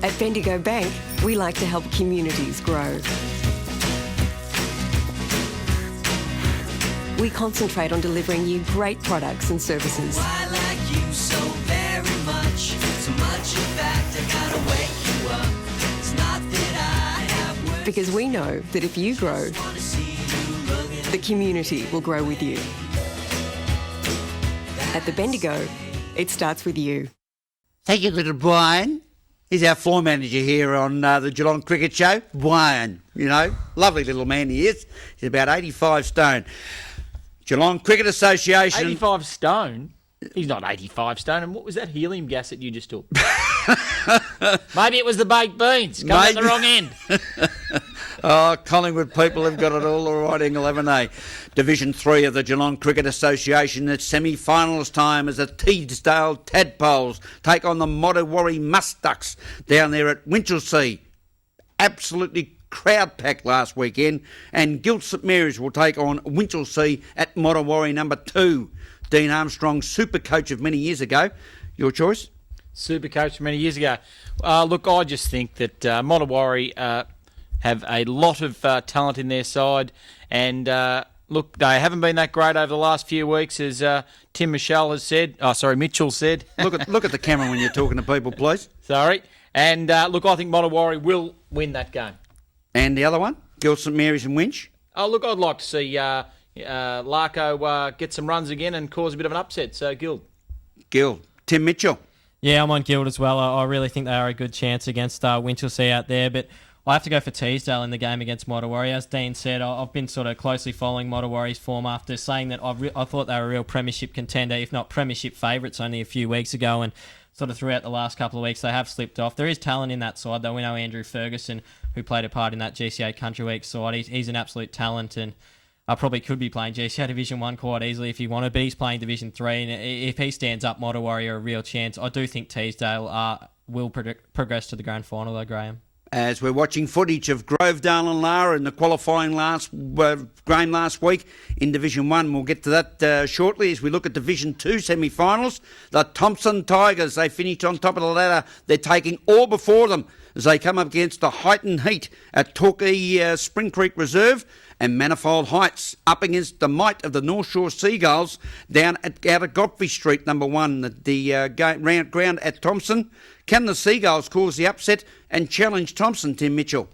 At Bendigo Bank, we like to help communities grow. We concentrate on delivering you great products and services. I like you so very much. So much, in fact, I gotta wake you up. It's not that I have words. Because we know that if you grow, Wanna see you looking the community will grow with you. At the Bendigo, it starts with you. Thank you, little Brian. He's our floor manager here on the Geelong Cricket Show. Brian, you know, lovely little man he is. He's about 85 stone. Geelong Cricket Association. 85 stone? He's not 85 stone. And what was that helium gas that you just took? Maybe it was the baked beans. Come at the wrong end. Oh, Collingwood people have got it all right, Angle, haven't they? Division 3 of the Geelong Cricket Association. It's semi-finals time as the Teesdale Tadpoles take on the Mottawarri Muskducks down there at Winchelsea. Absolutely crowd-packed last weekend. And Guild St Mary's will take on Winchelsea at Mottawarri number 2. Dean Armstrong, super coach of many years ago. Your choice? Super coach many years ago. Look, I just think that Mottawarri have a lot of talent in their side, and look, they haven't been that great over the last few weeks, as Mitchell said. Look at the camera when you're talking to people, please. Sorry. And look, I think Mottawarri will win that game. And the other one, Guild St Mary's and Winch. Oh, look, I'd like to see Larko get some runs again and cause a bit of an upset. So, Guild. Tim Mitchell. Yeah, I'm on Guild as well. I really think they are a good chance against Winchelsea out there, but I have to go for Teesdale in the game against Mottawarri. As Dean said, I've been sort of closely following Mottawarri's form after saying that I thought they were a real premiership contender, if not premiership favourites only a few weeks ago, and sort of throughout the last couple of weeks they have slipped off. There is talent in that side, though. We know Andrew Ferguson, who played a part in that GCA Country Week side. He's an absolute talent, and I probably could be playing GCA Division 1 quite easily if he wanted, but he's playing Division 3, and if he stands up, Mottawarri are a real chance. I do think Teesdale will progress to the grand final, though, Graham. As we're watching footage of Grovedale and Lara in the qualifying game last week in Division 1. We'll get to that shortly as we look at Division 2 semi-finals. The Thompson Tigers, they finished on top of the ladder. They're taking all before them as they come up against the heightened heat at Torquay Spring Creek Reserve, and Manifold Heights up against the might of the North Shore Seagulls down out of Godfrey Street, number 1, the ground at Thompson. Can the Seagulls cause the upset and challenge Thompson, Tim Mitchell?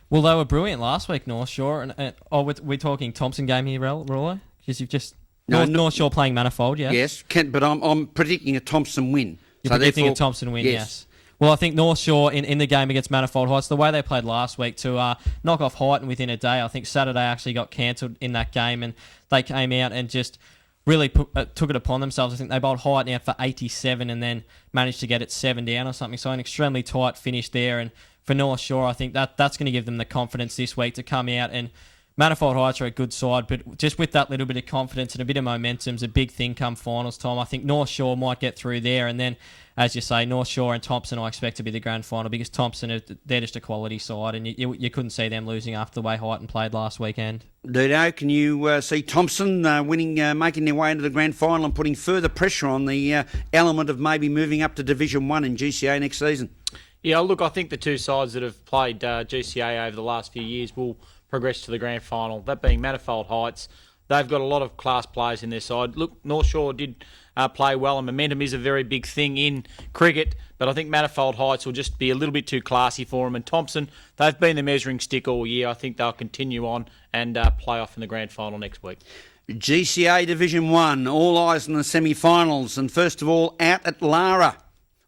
Well, they were brilliant last week, North Shore. And we're talking Thompson game here, Rollo? Because you've just... North Shore playing Manifold, yes? Yes, but I'm predicting a Thompson win. You're predicting a Thompson win, yes. Well, I think North Shore in the game against Manifold Heights, the way they played last week to knock off Heighton within a day, I think Saturday actually got cancelled in that game, and they came out and just really took it upon themselves. I think they bowled Heighton out for 87 and then managed to get it 7 down or something. So an extremely tight finish there. And for North Shore, I think that's going to give them the confidence this week to come out. And Manifold Heights are a good side, but just with that little bit of confidence and a bit of momentum is a big thing come finals time. I think North Shore might get through there, and then, as you say, North Shore and Thompson I expect to be the grand final, because Thompson, they're just a quality side, and you couldn't see them losing after the way Heighton played last weekend. Dino, can you see Thompson making their way into the grand final and putting further pressure on the element of maybe moving up to Division 1 in GCA next season? Yeah, look, I think the two sides that have played GCA over the last few years will progress to the grand final, that being Manifold Heights. They've got a lot of class players in their side. Look, North Shore did play well, and momentum is a very big thing in cricket, but I think Manifold Heights will just be a little bit too classy for them. And Thompson, they've been the measuring stick all year. I think they'll continue on and play off in the grand final next week. GCA Division 1, all eyes on the semi-finals, and first of all, out at Lara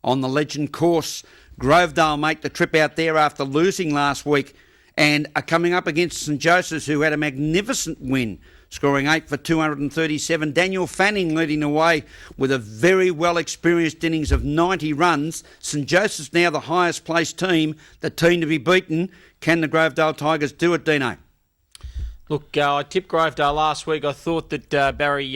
on the Legend course. Grovedale make the trip out there after losing last week, and are coming up against St Joseph's, who had a magnificent win, scoring 8 for 237. Daniel Fanning leading the way with a very well-experienced innings of 90 runs. St Joseph's now the highest-placed team, the team to be beaten. Can the Grovedale Tigers do it, Dino? Look, I tipped Grovedale last week. I thought that Barry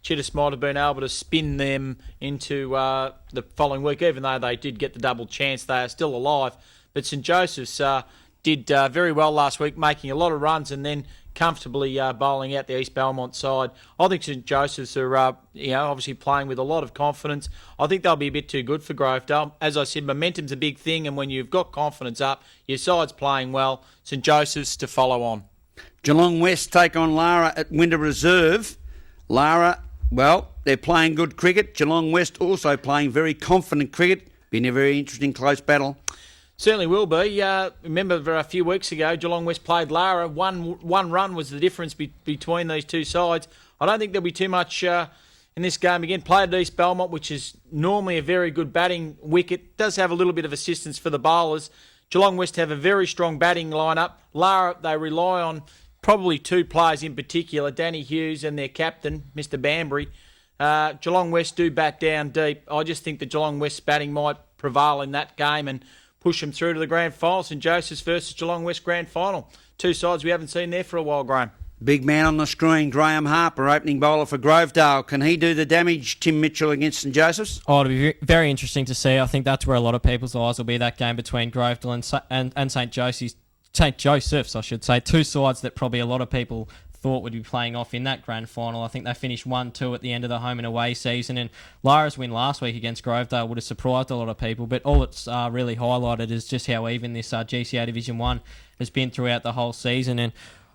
Chittis might have been able to spin them into the following week, even though they did get the double chance. They are still alive. But St Joseph's... did very well last week, making a lot of runs and then comfortably bowling out the East Belmont side. I think St Joseph's are, obviously playing with a lot of confidence. I think they'll be a bit too good for Grovedale. As I said, momentum's a big thing, and when you've got confidence up, your side's playing well. St Joseph's to follow on. Geelong West take on Lara at Winter Reserve. Lara, well, they're playing good cricket. Geelong West also playing very confident cricket. Been a very interesting close battle. Certainly will be. Remember a few weeks ago, Geelong West played Lara. One run was the difference between these two sides. I don't think there'll be too much in this game. Again, played at East Belmont, which is normally a very good batting wicket. Does have a little bit of assistance for the bowlers. Geelong West have a very strong batting lineup. Lara, they rely on probably two players in particular, Danny Hughes and their captain, Mr. Banbury. Geelong West do bat down deep. I just think the Geelong West batting might prevail in that game and push them through to the grand final. St Joseph's versus Geelong West grand final. Two sides we haven't seen there for a while, Graham. Big man on the screen, Graham Harper, opening bowler for Grovedale. Can he do the damage, Tim Mitchell, against St Joseph's? Oh, it'll be very interesting to see. I think that's where a lot of people's eyes will be, that game between Grovedale and St Joseph's, I should say. Two sides that probably a lot of people thought would be playing off in that grand final. I think they finished 1-2 at the end of the home and away season, and Lara's win last week against Grovedale would have surprised a lot of people, but all it's really highlighted is just how even this GCA Division 1 has been throughout the whole season. And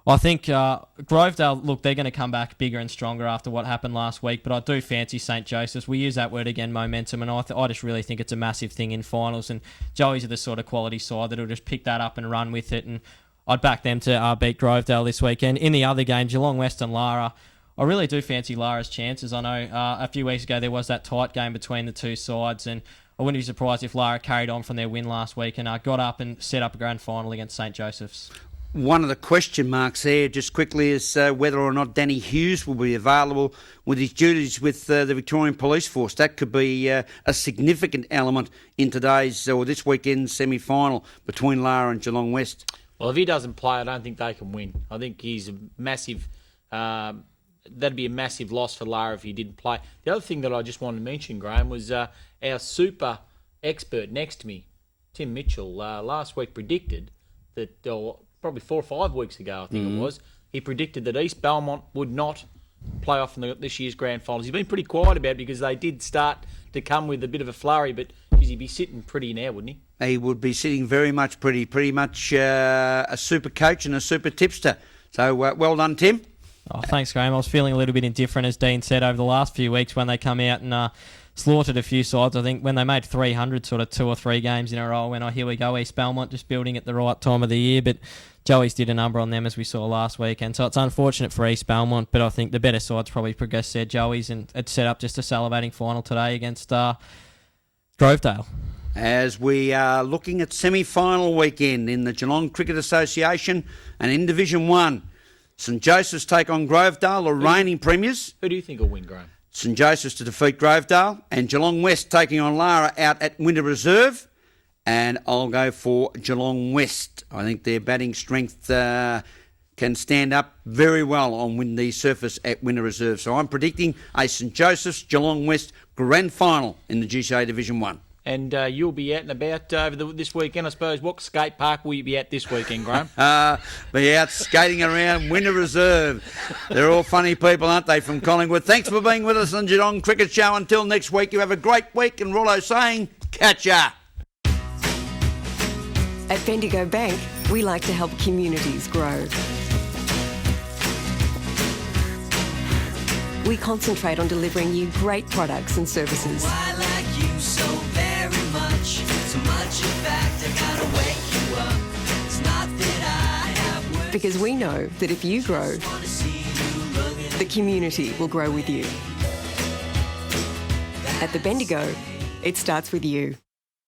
I think Grovedale, look, they're going to come back bigger and stronger after what happened last week, but I do fancy St Joseph's. We use that word again, momentum, and I just really think it's a massive thing in finals, and Joey's are the sort of quality side that'll just pick that up and run with it, and I'd back them to beat Grovedale this weekend. In the other game, Geelong West and Lara, I really do fancy Lara's chances. I know a few weeks ago there was that tight game between the two sides, and I wouldn't be surprised if Lara carried on from their win last week and got up and set up a grand final against St Joseph's. One of the question marks there, just quickly, is whether or not Danny Hughes will be available with his duties with the Victorian Police Force. That could be a significant element in today's or this weekend's semi-final between Lara and Geelong West. Well, if he doesn't play, I don't think they can win. I think he's a massive... that'd be a massive loss for Lara if he didn't play. The other thing that I just wanted to mention, Graham, was our super expert next to me, Tim Mitchell, last week predicted that, probably 4 or 5 weeks ago, I think it was, he predicted that East Belmont would not play off in this year's grand finals. He's been pretty quiet about it because they did start to come with a bit of a flurry, but he'd be sitting pretty now, wouldn't he? He would be sitting very much pretty much a super coach and a super tipster. So well done, Tim. Oh, thanks, Graham. I was feeling a little bit indifferent, as Dean said, over the last few weeks when they come out and slaughtered a few sides. I think when they made 300 sort of 2 or 3 games in a row, when here we go, East Belmont just building at the right time of the year. But Joey's did a number on them, as we saw last weekend. So it's unfortunate for East Belmont, but I think the better sides probably progressed there. Joey's, and it's set up just a salivating final today against Grovedale. As we are looking at semi-final weekend in the Geelong Cricket Association and in Division 1, St Joseph's take on Grovedale, the reigning premiers. Who do you think will win, Graham? St Joseph's to defeat Grovedale, and Geelong West taking on Lara out at Winter Reserve. And I'll go for Geelong West. I think their batting strength can stand up very well on windy surface at Winter Reserve. So I'm predicting a St Joseph's Geelong West grand final in the GCA Division 1. And you'll be out and about over this weekend, I suppose. What skate park will you be at this weekend, Graham? Be out skating around Winter Reserve. They're all funny people, aren't they, from Collingwood? Thanks for being with us on Geelong Cricket Show. Until next week, you have a great week. And Rollo saying, catch ya. At Bendigo Bank, we like to help communities grow. We concentrate on delivering you great products and services. I like you so very much. So much, in fact, I gotta wake you up. It's not that I have work. Because we know that if you grow, Wanna see you looking the community will grow with you. At the Bendigo, it starts with you.